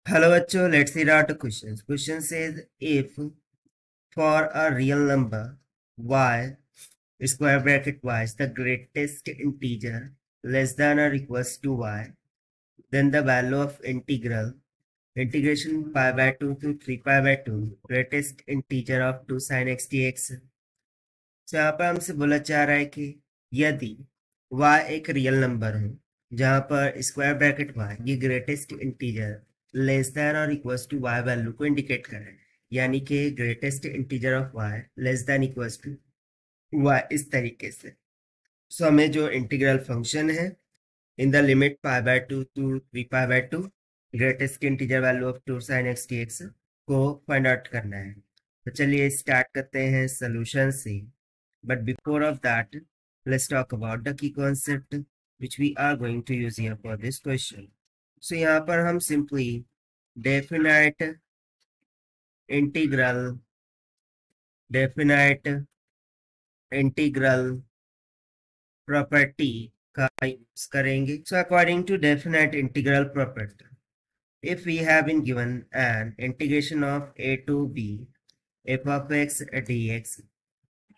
Hello bachcho, let's read out the questions. Question says if for a real number y square bracket y is the greatest integer less than or equals to y, then the value of integration pi by 2 to 3 pi by 2 greatest integer of 2 sin x dx. तो यहाँ पर हमसे बोला चाह रहा है कि यदि y एक रियल नंबर हो जहां पर स्क्वायर ब्रैकेट y ये ग्रेटेस्ट इंटीजर लेस देन और इक्वल्स टू y वैल्यू को इंडिकेट कर रहा है, यानी कि greatest integer of y less than equals to y इस तरीके से। सो हमें जो इंटीग्रल फंक्शन है in the limit pi by 2 to 3 pi by 2 greatest integer value of 2 sin x dx को फाइंड आउट करना है। तो चलिए स्टार्ट करते हैं सोल्यूशन से। But before of that, let's talk about the key concept which we are going to use here for this question. So यहाँ पर हम simply definite integral property का use करेंगे। So according to definite integral property, if we have been given an integration of a to b f of x dx,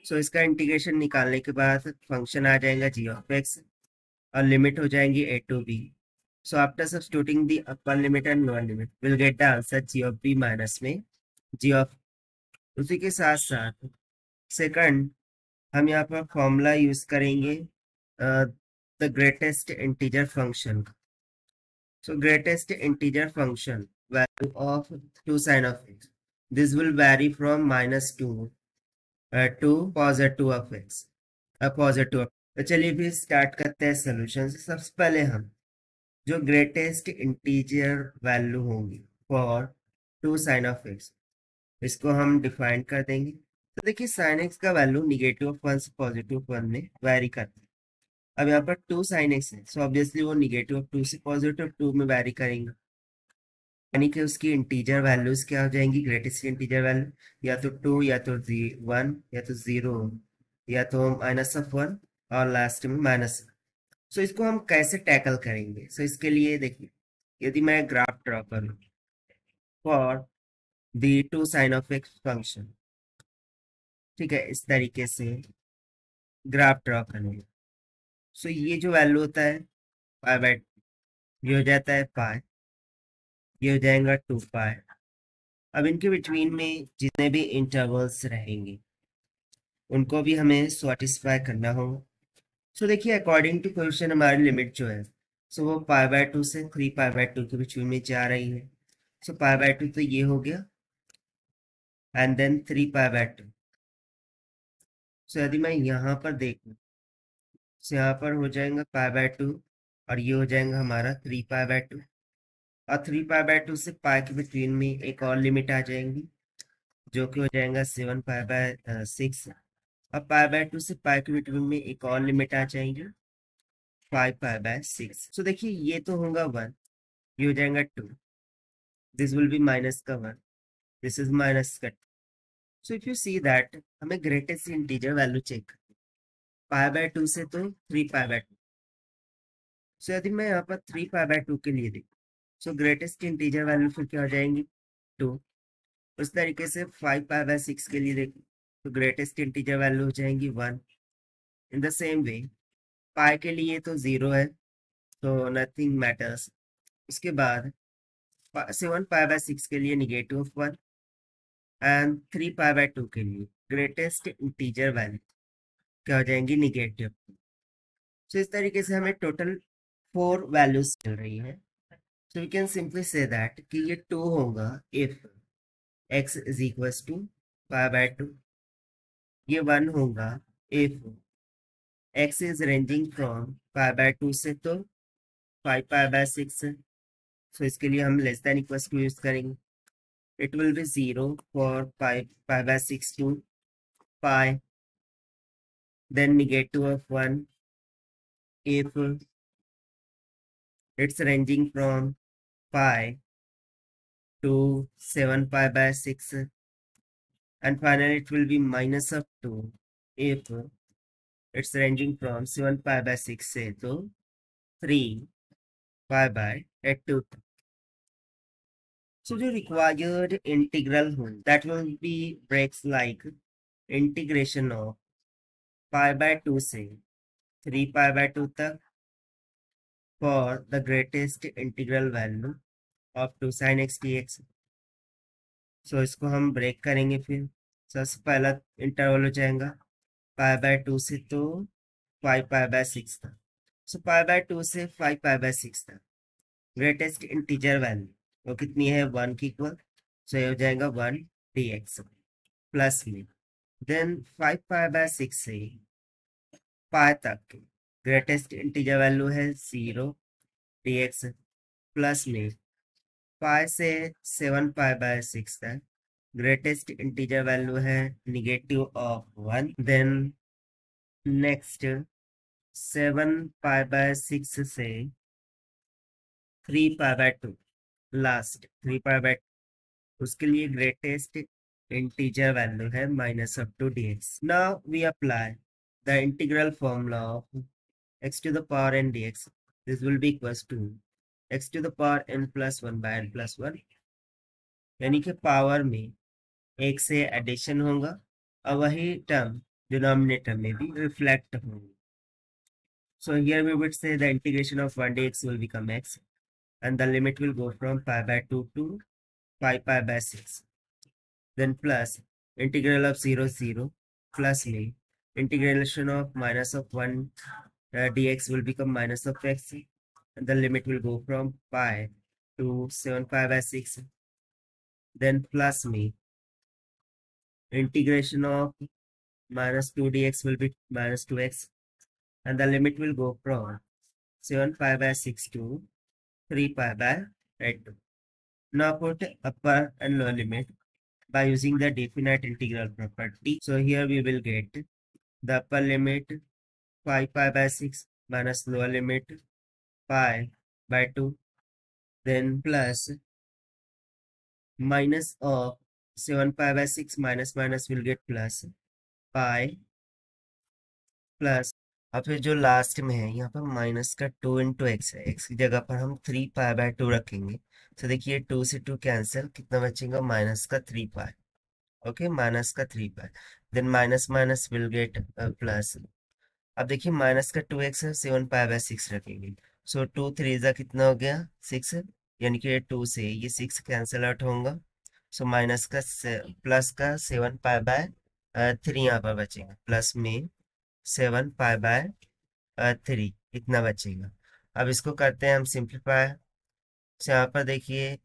so इसका integration निकालने के बाद function आ जाएगा g of x और limit हो जाएंगी a to b. So after substituting the upper limit and lower limit, we'll get the answer g of b minus में g of. उसी के साथ साथ सेकंड हम यहाँ पर फॉर्मूला यूज करेंगे द ग्रेटेस्ट इंटीजर फंक्शन का. So greatest integer function value of 2 sin of x. This will vary from -2 to +2 of x. +2. तो चलिए फिर स्टार्ट करते हैं सोल्यूशन से। सबसे पहले हम जो ग्रेटेस्ट इंटीजर वैल्यू होंगी फॉर 2 sin ऑफ x इसको हम डिफाइन कर देंगे। तो देखिए sin x का वैल्यू निगेटिव ऑफ 1 से पॉजिटिव 1 में वैरी करता है। अब यहाँ पर 2 sin x है, सो ऑब्वियसली वो निगेटिव ऑफ 2 से पॉजिटिव 2 में वैरी करेंगे, यानी कि उसकी इंटीजर वैल्यूज क्या हो जाएंगी, ग्रेटेस्ट इंटीजर वैल्यू या तो 2 या तो 1 या तो 0 या तो -1 और लास्ट में माइनस। सो इसको हम कैसे टैकल करेंगे? सो इसके लिए देखिए, यदि मैं ग्राफ ड्रॉ करूं for the 2 sin of x function, ठीक है, इस तरीके से ग्राफ ड्रॉ करेंगे। सो ये जो वैल्यू होता है पाई बाय, ये हो जाता है पाई, ये हो जाएगा 2 पाई। अब इनके बिटवीन में जितने भी इंटरवल्स रहेंगे उनको भी हमें सैटिस्फाई करना होगा। सो देखिए अकॉर्डिंग टू क्वेश्चन हमारी लिमिट जो है सो वो पाई बाय 2 से 3 पाई बाय 2 के बिटवीन में जा रही है। सो पाई बाय 2 तो ये हो गया एंड देन 3 पाई बाय 2। सो यदि मैं यहाँ पर देखूँ तो यहाँ पर हो जाएगा पाई बाय 2 और ये हो जाएगा हमारा 3 पाई बाय 2, और 3 पाई बाय 2 से पाई के बिटवीन में एक और लिमिट आ जाएंगी जो कि हो जाएगा 7 पाई बाय 6। अब पाई बाय 2 से पाई के बिटवीन में एक और लिमिट आ जाएंगे 5 पाई बाय 6। सो देखिए ये तो होगा 1, ये हो जाएगा 2, दिस विल बी माइनस का 1, दिस इज माइनस का 2। So if you see that हमें greatest integer value check pi by 2 से तो 3 पाई बाय 2। सो यदि मैं यहाँ पर 3 पाई बाय 2 के लिए देखूँ सो ग्रेटेस्ट इंटीजर वैल्यू फिर क्या हो जाएंगी 2। उस तरीके से 5 पाई बाय 6 के लिए देखूँ तो ग्रेटेस्ट इंटीजर वैल्यू हो जाएंगी 1। इन द सेम वे पाई के लिए तो 0 है तो नथिंग मैटर्स। उसके बाद 7 पाई बाय 6 के लिए negative of 1 and 3 pi by 2 के लिए ग्रेटेस्ट इंटीजर वैल्यू क्या हो जाएंगी निगेटिव। सो इस तरीके से हमें टोटल 4 वैल्यूज मिल रही है। So we can simply say that कि ये 2 होगा if x is equals to pi by 2, ये 1 होगा if x is ranging from pi by 2 से तो 5 पाई बाय 6। सो इसके लिए हम less than equals to use करेंगे। It will be 0 for pi by 6 to pi, then negative of 1 if it's ranging from pi to 7 pi by 6, and finally it will be minus of 2 if it's ranging from 7 pi by 6 say to 3 pi by 2। So the required integral that will be breaks like integration of pi by 2 से 3 pi by 2 तक for the greatest integral value of 2 sin x dx. सो इसको हम break करेंगे फिर। सबसे पहला interval हो जाएगा पाई बाय 2 से तो 5 पाई बाय 6 तक। सो पाई बाय 2 से 5 पाई बाय 6 तक ग्रेटेस्ट इंटीजर वैल्यू वो कितनी है 1 की इक्वल। सो ये हो जाएगा 1 dx प्लस में देन 5 पाई बाय 6 से पाई तक ग्रेटेस्ट इंटीजर वैल्यू है 0 dx प्लस में पाई से 7 पाई बाय 6 तक ग्रेटेस्ट इंटीजर वैल्यू है negative of 1 then next 7 pi by 6 से 3 pi by 2 last 3 pi by उसके लिए ग्रेटेस्ट इंटीजर वैल्यू है -2 dx। Now we apply the integral formula of x to the power n dx। This will be equals to x to the power n plus 1 by n plus 1 यानी कि power में एक से addition होगा और वही term denominator में भी रिफ्लेक्ट होंगे। So here we would say the integration of 1 dx will become x and the limit will go from pi by 2 to 5 pi by 6. Then plus integral of 0 0 plus me integration of minus of 1 dx will become minus of x and the limit will go from pi to 7 pi by 6. Then plus me integration of minus 2 dx will be minus 2x and the limit will go from 7 pi by 6 to 3 pi by 2. Now put upper and lower limit by using the definite integral property. So here we will get the upper limit 5 pi by 6 minus lower limit pi by 2 then plus minus of 7 pi by 6 minus will get plus pi plus और फिर जो last में है यहाँ पर minus का 2 into x है। X की जगह पर हम 3 पाई बाय 2 रखेंगे। तो देखिए 2 से 2 कैंसिल कितना बचेगा -3 pi. Okay -3 pi then minus will get plus. अब देखिए माइनस का 2x है 7 पाई बाय 6 रखेंगे। सो 2 3 जा कितना हो गया 6 यानी कि 2 से ये 6 कैंसिल आउट होगा। सो माइनस का प्लस का 7 पाई बाय 3 यहाँ पर बचेगा प्लस में 7 पाई बाय 3 इतना बचेगा। अब इसको करते हैं हम सिंप्लीफाई। तो यहाँ पर देखिए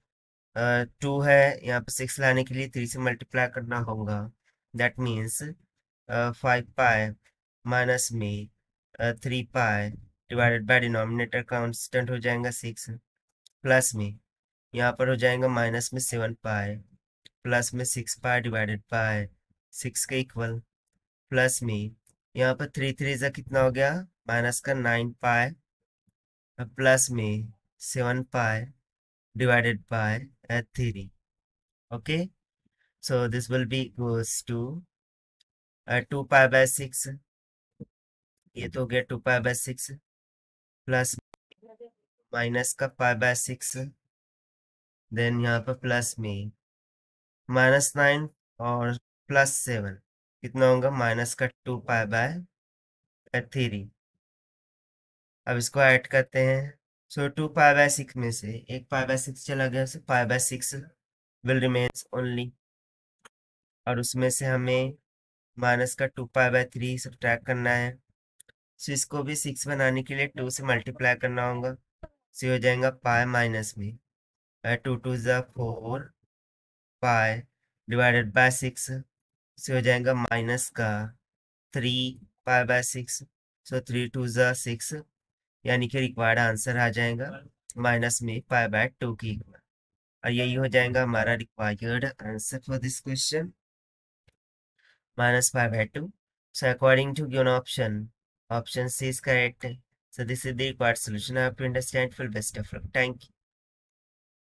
2 है यहाँ पर 6 लाने के लिए 3 से मल्टीप्लाई करना होगा। दैट मीन्स 5 पाई माइनस में 3 पाई डिवाइडेड बाय डिनोमिनेटर कांस्टेंट हो जाएगा 6 प्लस में यहाँ पर हो जाएगा माइनस में 7 पाई प्लस में 6 पाई डिवाइडेड बाय 6 के इक्वल प्लस में यहाँ पर 3 3 जा कितना हो गया माइनस का 9 पाई प्लस में 7 पाई divided by 3. Okay, so this will be equals to 2 pi by 6 ये तो हो गया 2 pi by 6 प्लस माइनस का pi by 6 देन यहाँ पर प्लस में -9 और +7 कितना होगा माइनस का 2 pi by 3। अब इसको ऐड करते हैं। सो 2 pi by 6 में से एक pi by 6 चला गया so pi by 6 will remains only और उसमें से हमें माइनस का 2 pi by 3 सब्ट्रैक्ट करना है। सो इसको भी 6 बनाने के लिए 2 से मल्टीप्लाई करना होगा। सो हो जाएगा पाई माइनस में 2 2 ज़ा 4 पाई डिवाइडेड बाय 6 से हो जाएगा माइनस का 3 पाई बाय 6 सो 3 2 ज़ा 6 यानी कि रिक्वायर्ड आंसर आ जाएगा माइनस में पाई बाय 2 की इक्वल और यही हो जाएगा हमारा required answer for this question -pi by 2. So according to given option C is correct. So this is the required solution. I have to understand. Full best of luck. Thank you.